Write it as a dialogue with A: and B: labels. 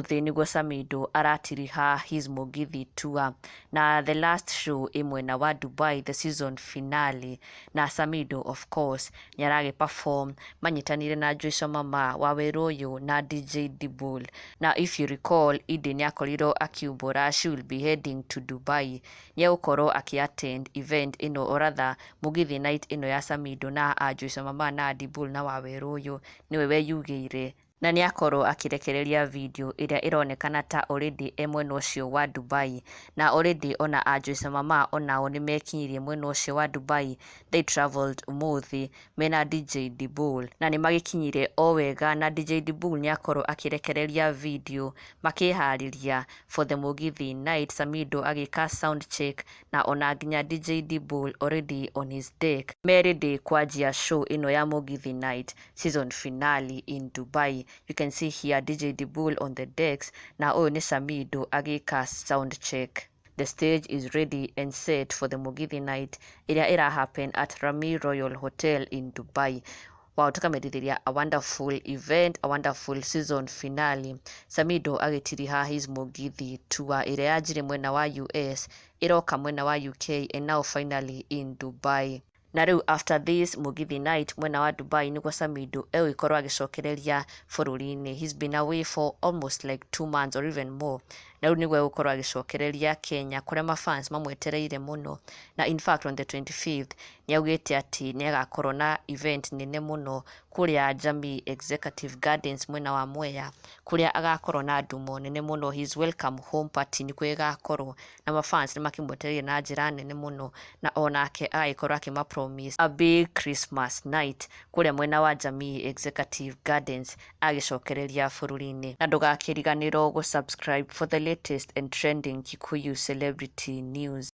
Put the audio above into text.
A: Umuthi niguo Samidoh aratiriha his Gûthiî tour na the last show mwena wa Dubai, the season finale, na Samidoh of course nyarage perform manyitanire na Joyce Mama wa Weroyo na DJ Dibul. Now if you recall, Edday nĩakorirwo akiumbũra she will be heading to Dubai, nĩegũkorwo aki-attend event ino or rather Gûthiî night ino ya Samidoh na Joyce Mama na Dibul na wa Weroyo niwe weyugĩire, na nĩakorwo akirekereria video ĩrĩa ĩronekana ta already mwena ũcio wa Dubai, na already ona Joyce Mama onao nĩmekinyirie mwena ũcio wa Dubai. They travelled Umuthi mena DJ Dibul na nĩmagĩkinyire o wega, na DJ Dibul nĩakorwo akirekereria video makĩharĩria for the Gûthiî night. Samidoh agĩka sound check na ona nginya DJ Dibul already on his deck me ready kwanjia show ino ya Gûthiî night season finale in Dubai. You can see here DJ Dibul on the decks na uyu ni Samidoh agĩka sound check. The stage is ready and set for the Gûthiî night ĩrĩa ĩra happen at Rami Royal Hotel in Dubai. Wow, tukamerithĩria a wonderful event, a wonderful season finale. Samidoh agĩtiriha his Gûthiî tour ĩrĩa yanjire mwena wa US ĩroka mwena wa UK and now finally in Dubai. Na rĩu after this Gûthiî night mwena wa Dubai nĩguo Samidoh egũkorwo agĩcokereria bũrũri-inĩ. He's been away for almost like 2 months or even more. Na rĩu nĩguo egũkorwo agĩcokereria Kenya kũrĩa mafans mamwetereire mũno, na in fact on the 25th nĩaugĩte atĩ nĩagakorwo na event nene mũno kũrĩa Jamii Executive Gardens mwena wa Mwea, kũrĩa agakorwo na ndumo nene mũno. His welcome home party nĩkuo ĩgakorwo na mafans nĩmakĩmwetereire na njĩra nene mũno, na onake agĩkorwo akĩmapromise a big Christmas night kũrĩa mwena wa Jamii Executive Gardens agĩcokereria bũrũri-inĩ. Na ndũgakĩriganĩrwo gũsubscribe for the latest and trending Kikuyu celebrity news.